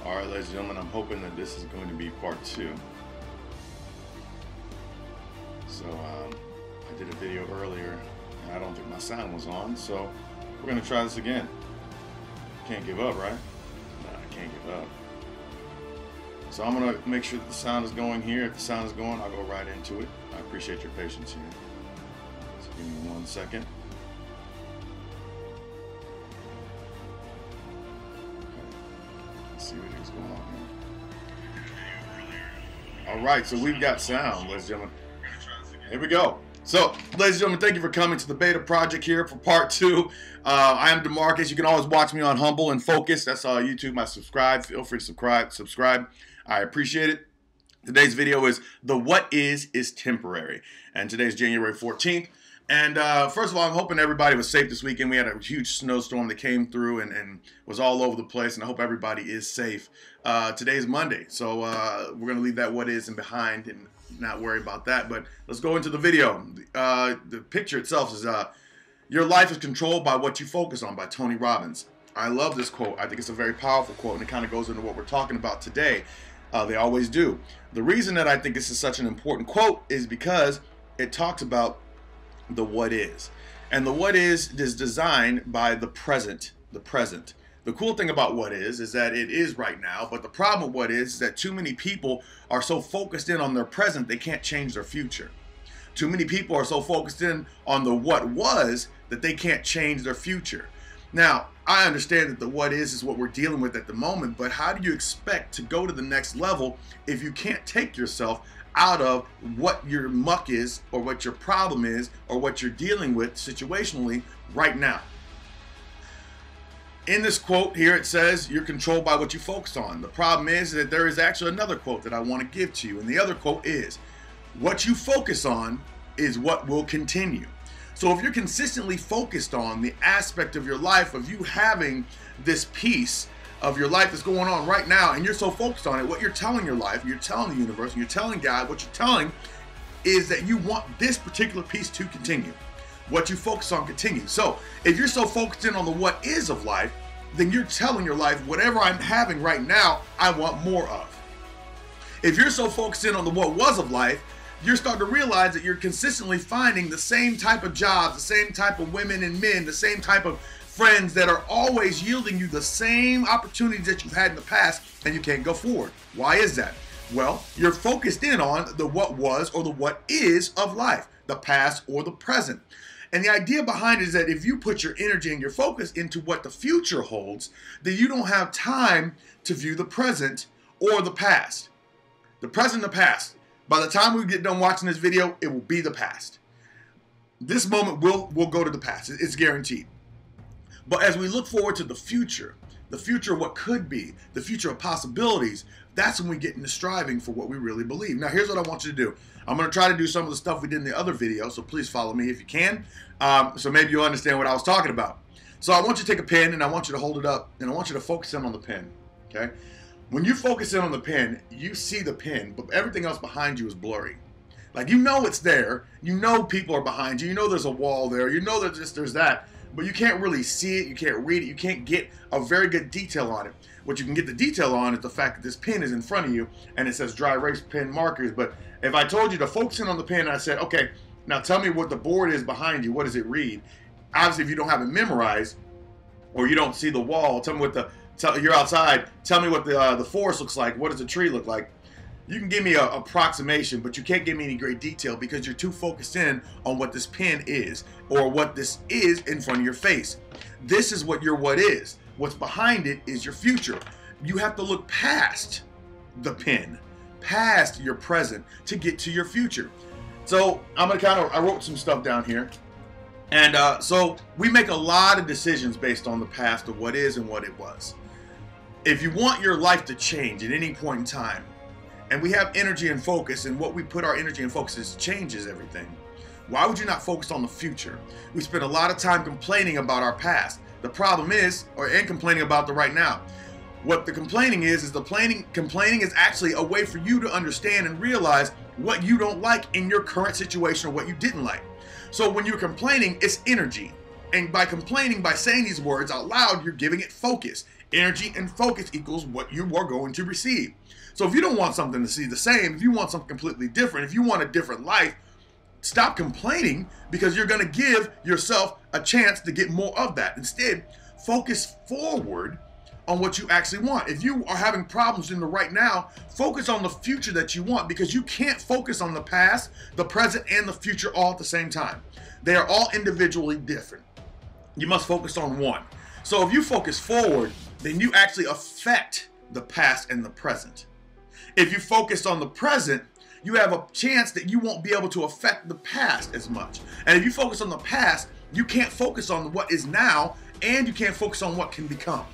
Alright, ladies and gentlemen, I'm hoping that this is going to be part 2. So, I did a video earlier, and I don't think my sound was on, so we're going to try this again. Can't give up, right? Nah, I can't give up. So I'm going to make sure that the sound is going here. If the sound is going, I'll go right into it. I appreciate your patience here. So give me 1 second. See what is going on here. Alright, so we've got sound, ladies and gentlemen. Here we go. So, ladies and gentlemen, thank you for coming to the beta project here for part 2. I am DeMarcus. You can always watch me on Humble and Focus. That's YouTube. I subscribe. Feel free to subscribe. I appreciate it. Today's video is the what is temporary. And today's January 14th. And first of all, I'm hoping everybody was safe this weekend. We had a huge snowstorm that came through and was all over the place, and I hope everybody is safe. Today's Monday, so we're going to leave that what is and behind and not worry about that. But let's go into the video. The picture itself is "Your life is controlled by what you focus on" by Tony Robbins. I love this quote. I think it's a very powerful quote, and it kind of goes into what we're talking about today. They always do. The reason that I think this is such an important quote is because it talks about the what is. And the what is designed by the present. The cool thing about what is that it is right now, but the problem with what is that too many people are so focused in on their present they can't change their future. Too many people are so focused in on the what was that they can't change their future. Now, I understand that the what is what we're dealing with at the moment, but how do you expect to go to the next level if you can't take yourself out of what your muck is, or what your problem is, or what you're dealing with situationally right now? In this quote here, it says you're controlled by what you focus on. The problem is that there is actually another quote that I want to give to you, and the other quote is, what you focus on is what will continue. So if you're consistently focused on the aspect of your life of you having this piece of your life that's going on right now, and you're so focused on it, what you're telling your life, you're telling the universe, and you're telling God, what you're telling is that you want this particular piece to continue. What you focus on continues. So if you're so focused in on the what is of life, then you're telling your life, whatever I'm having right now, I want more of. If you're so focused in on the what was of life, you're starting to realize that you're consistently finding the same type of jobs, the same type of women and men, the same type of friends that are always yielding you the same opportunities that you've had in the past, and you can't go forward. Why is that? Well, you're focused in on the what was or the what is of life, the past or the present. And the idea behind it is that if you put your energy and your focus into what the future holds, then you don't have time to view the present or the past. The present and the past. By the time we get done watching this video, it will be the past. This moment will go to the past. It's guaranteed. But as we look forward to the future of what could be, the future of possibilities, that's when we get into striving for what we really believe. Now, here's what I want you to do. I'm going to try to do some of the stuff we did in the other video, so please follow me if you can. So maybe you'll understand what I was talking about. So I want you to take a pen, and I want you to hold it up, and I want you to focus in on the pen, okay? When you focus in on the pen, you see the pen, but everything else behind you is blurry. Like, you know it's there. You know people are behind you. You know there's a wall there. You know that there's that. But you can't really see it, you can't read it, you can't get a very good detail on it. What you can get the detail on is the fact that this pen is in front of you and it says dry erase pen markers. But if I told you to focus in on the pen and I said, okay, now tell me what the board is behind you, what does it read? Obviously, if you don't have it memorized or you don't see the wall, tell me what you're outside, tell me what the forest looks like, what does the tree look like? You can give me an approximation, but you can't give me any great detail because you're too focused in on what this pen is or what this is in front of your face. This is what your what is. What's behind it is your future. You have to look past the pen, past your present to get to your future. So I wrote some stuff down here. And so we make a lot of decisions based on the past of what is and what it was. If you want your life to change at any point in time, and we have energy and focus, and what we put our energy and focus is changes everything. Why would you not focus on the future? We spend a lot of time complaining about our past. The problem is, and complaining about the right now. What the complaining is complaining is actually a way for you to understand and realize what you don't like in your current situation or what you didn't like. So when you're complaining, it's energy. And by complaining, by saying these words out loud, you're giving it focus. Energy and focus equals what you are going to receive. So if you don't want something to see the same, if you want something completely different, if you want a different life, stop complaining, because you're going to give yourself a chance to get more of that. Instead, focus forward on what you actually want. If you are having problems in the right now, focus on the future that you want, because you can't focus on the past, the present, and the future all at the same time. They are all individually different. You must focus on one. So if you focus forward, then you actually affect the past and the present. If you focus on the present, you have a chance that you won't be able to affect the past as much. And if you focus on the past, you can't focus on what is now, and you can't focus on what can become.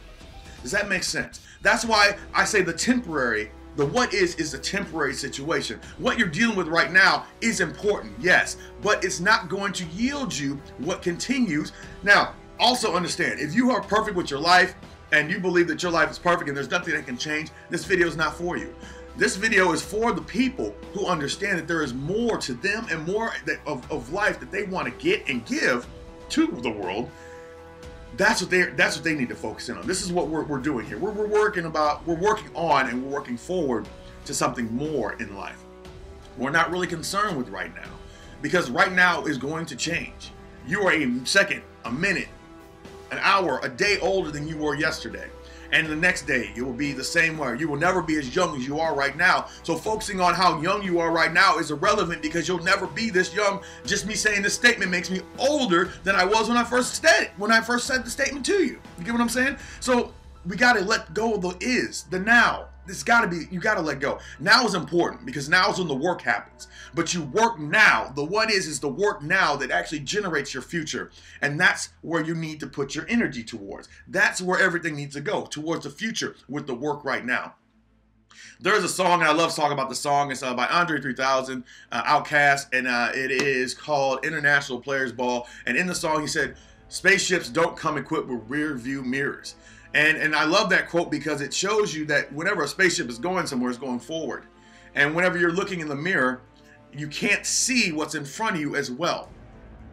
Does that make sense? That's why I say the what is a temporary situation. What you're dealing with right now is important, yes, but it's not going to yield you what continues. Now, also understand, if you are perfect with your life and you believe that your life is perfect and there's nothing that can change, this video is not for you. This video is for the people who understand that there is more to them and more of life that they want to get and give to the world. That's what they need to focus in on. This is what we're doing here. We're working on and we're working forward to something more in life. We're not really concerned with right now, because right now is going to change. You are a second, a minute, an hour, a day older than you were yesterday. And the next day, you will be the same way. You will never be as young as you are right now. So focusing on how young you are right now is irrelevant, because you'll never be this young. Just me saying this statement makes me older than I was when I first said the statement to you. You get what I'm saying? So we got to let go of the now. You got to let go. Now is important, because now is when the work happens. But you work now. The what is the work now that actually generates your future. And that's where you need to put your energy towards. That's where everything needs to go, towards the future with the work right now. There's a song, and I love talking about the song. It's by Andre 3000, Outkast, and it is called International Players Ball. And in the song, he said, "Spaceships don't come equipped with rear view mirrors." And I love that quote, because it shows you that whenever a spaceship is going somewhere, it's going forward. And whenever you're looking in the mirror, you can't see what's in front of you as well.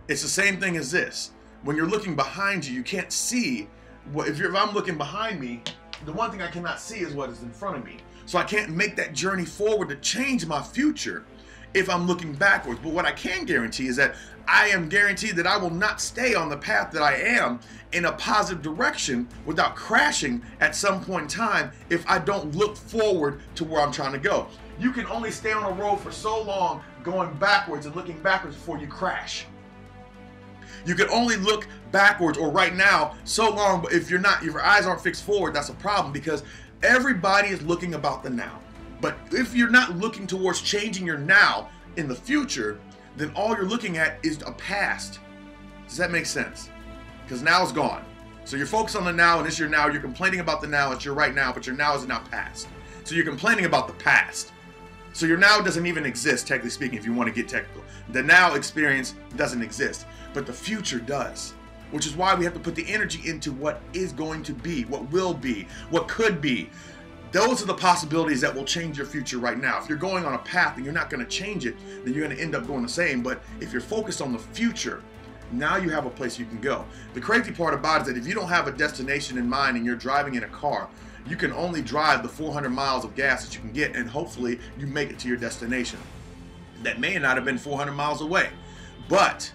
It's the same thing as this. When you're looking behind you, you can't see. If I'm looking behind me, the one thing I cannot see is what is in front of me. So I can't make that journey forward to change my future if I'm looking backwards. But what I can guarantee is that I am guaranteed that I will not stay on the path that I am in a positive direction without crashing at some point in time if I don't look forward to where I'm trying to go. You can only stay on a road for so long going backwards and looking backwards before you crash. You can only look backwards or right now so long, but if your eyes aren't fixed forward, that's a problem, because everybody is looking about the now. But if you're not looking towards changing your now in the future, then all you're looking at is a past. Does that make sense? Because now is gone. So you're focused on the now, and it's your now. You're complaining about the now. It's your right now, but your now is now past. So you're complaining about the past. So your now doesn't even exist, technically speaking, if you want to get technical. The now experience doesn't exist, but the future does. Which is why we have to put the energy into what is going to be, what will be, what could be. Those are the possibilities that will change your future right now. If you're going on a path and you're not going to change it, then you're going to end up going the same. But if you're focused on the future, now you have a place you can go. The crazy part about it is that if you don't have a destination in mind and you're driving in a car, you can only drive the 400 miles of gas that you can get, and hopefully you make it to your destination. That may not have been 400 miles away. But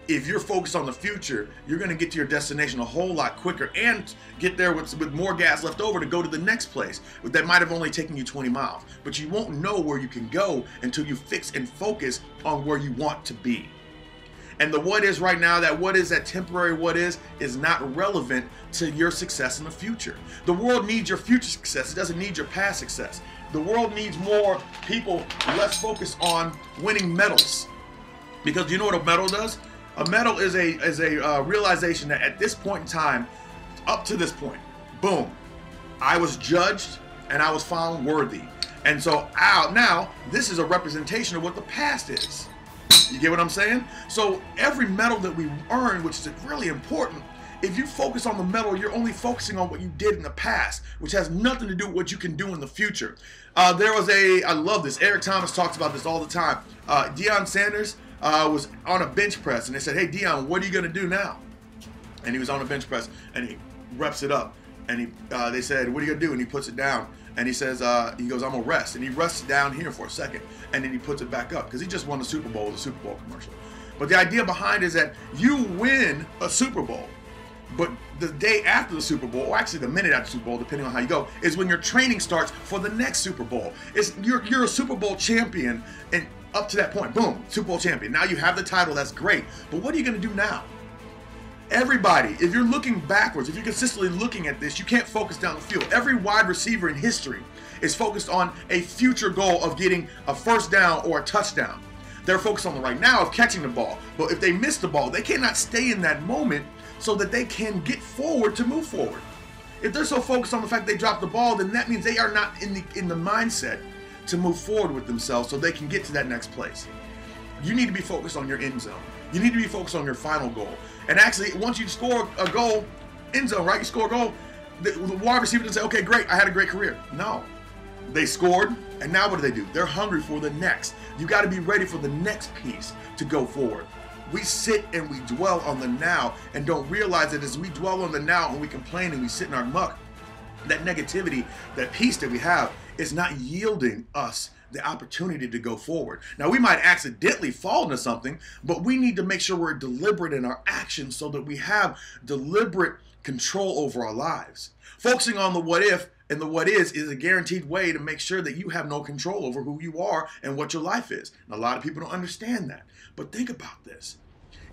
if you're focused on the future, you're going to get to your destination a whole lot quicker and get there with more gas left over to go to the next place that might have only taken you 20 miles. But you won't know where you can go until you fix and focus on where you want to be. And the what is right now, that temporary what is not relevant to your success in the future. The world needs your future success. It doesn't need your past success. The world needs more people less focused on winning medals. Because you know what a medal does? A medal is a realization that at this point in time, up to this point, boom, I was judged and I was found worthy. And so now this is a representation of what the past is. You get what I'm saying? So every medal that we earn, which is really important, if you focus on the medal, you're only focusing on what you did in the past, which has nothing to do with what you can do in the future. I love this. Eric Thomas talks about this all the time. Deion Sanders was on a bench press, and they said, "Hey, Deion, what are you going to do now?" and he was on a bench press, and he reps it up, and they said, what are you gonna do? And he puts it down, and he says, he goes, I'm gonna rest, and he rests down here for a second, and then he puts it back up, because he just won the Super Bowl with a Super Bowl commercial. But the idea behind is that you win a Super Bowl, but the day after the Super Bowl, or actually the minute after the Super Bowl, depending on how you go, is when your training starts for the next Super Bowl. You're a Super Bowl champion, and up to that point, boom, Super Bowl champion. Now you have the title, that's great. But what are you gonna do now? Everybody, if you're looking backwards, if you're consistently looking at this, you can't focus down the field. Every wide receiver in history is focused on a future goal of getting a first down or a touchdown. They're focused on the right now of catching the ball. But if they miss the ball, they cannot stay in that moment so that they can get forward to move forward. If they're so focused on the fact they dropped the ball, then that means they are not in the mindset to move forward with themselves so they can get to that next place. You need to be focused on your end zone. You need to be focused on your final goal. And actually, once you score a goal, end zone, right? You score a goal, the wide receiver doesn't say, okay, great, I had a great career. No. They scored, and now what do? They're hungry for the next. You got to be ready for the next piece to go forward. We sit and we dwell on the now and don't realize that as we dwell on the now and we complain and we sit in our muck, that negativity, that peace that we have is not yielding us the opportunity to go forward. Now, we might accidentally fall into something, but we need to make sure we're deliberate in our actions so that we have deliberate control over our lives. Focusing on the what if and the what is a guaranteed way to make sure that you have no control over who you are and what your life is. And a lot of people don't understand that. But think about this.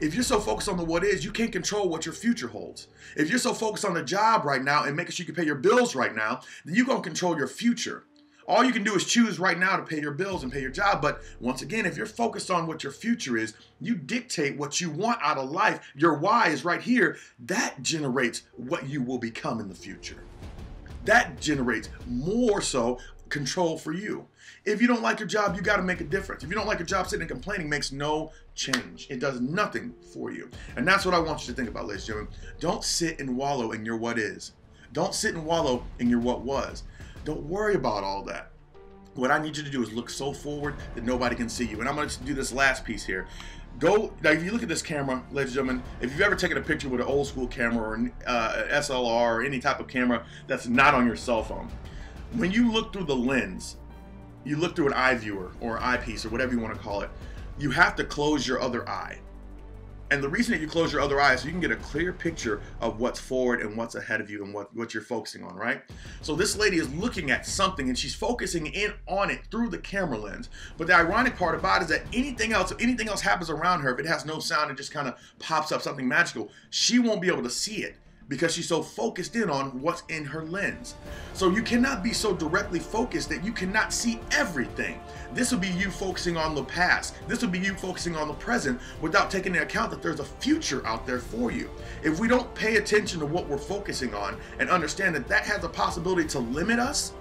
If you're so focused on the what is, you can't control what your future holds. If you're so focused on the job right now and making sure you can pay your bills right now, then you're going to control your future. All you can do is choose right now to pay your bills and pay your job. But once again, if you're focused on what your future is, you dictate what you want out of life. Your why is right here. That generates what you will become in the future. That generates more so control for you. If you don't like your job, you got to make a difference. If you don't like your job, sitting and complaining makes no change. It does nothing for you. And that's what I want you to think about, ladies and gentlemen. Don't sit and wallow in your what is. Don't sit and wallow in your what was. Don't worry about all that. What I need you to do is look so forward that nobody can see you. And I'm going to do this last piece here. Now, if you look at this camera, ladies and gentlemen, if you've ever taken a picture with an old school camera or an SLR or any type of camera that's not on your cell phone, when you look through the lens, you look through an eye viewer or an eyepiece or whatever you want to call it, you have to close your other eye. And the reason that you close your other eye is so you can get a clear picture of what's forward and what's ahead of you and what you're focusing on, right? So this lady is looking at something and she's focusing in on it through the camera lens. But the ironic part about it is that if anything else happens around her, if it has no sound, it just kind of pops up something magical, she won't be able to see it because she's so focused in on what's in her lens. So you cannot be so directly focused that you cannot see everything. This would be you focusing on the past. This would be you focusing on the present without taking into account that there's a future out there for you. If we don't pay attention to what we're focusing on and understand that that has a possibility to limit us,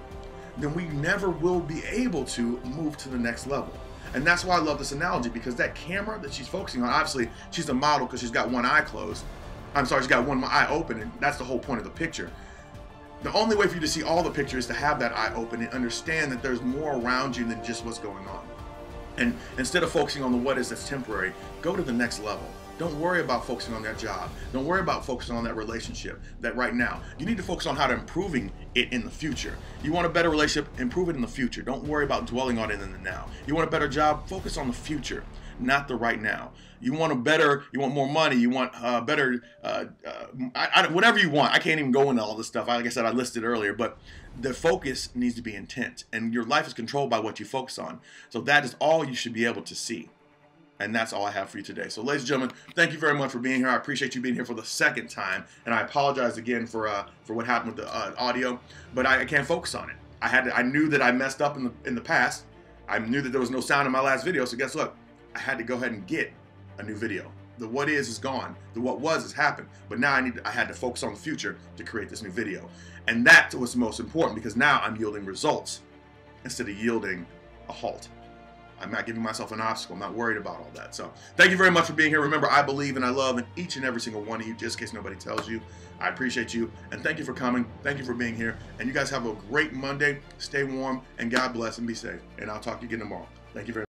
then we never will be able to move to the next level. And that's why I love this analogy, because that camera that she's focusing on, obviously she's a model because she's got one eye closed. I'm sorry, she's got one eye open, and that's the whole point of the picture. The only way for you to see all the picture is to have that eye open and understand that there's more around you than just what's going on. And instead of focusing on the what is that's temporary, go to the next level. Don't worry about focusing on that job. Don't worry about focusing on that relationship that right now. You need to focus on how to improving it in the future. You want a better relationship, improve it in the future. Don't worry about dwelling on it in the now. You want a better job, focus on the future, not the right now. You want more money, you want better, whatever you want. I can't even go into all this stuff. Like I said, I listed earlier, but the focus needs to be intent, and your life is controlled by what you focus on. So that is all you should be able to see. And that's all I have for you today. So ladies and gentlemen, thank you very much for being here. I appreciate you being here for the second time. And I apologize again for what happened with the audio, but I can't focus on it. I knew that I messed up in the past. I knew that there was no sound in my last video. So guess what? I had to go ahead and get a new video. The what is gone. The what was has happened. But now I had to focus on the future to create this new video. And that was the most important, because now I'm yielding results instead of yielding a halt. I'm not giving myself an obstacle. I'm not worried about all that. So thank you very much for being here. Remember, I believe and I love in each and every single one of you, just in case nobody tells you. I appreciate you, and thank you for coming. Thank you for being here. And you guys have a great Monday. Stay warm, and God bless, and be safe. And I'll talk to you again tomorrow. Thank you very much.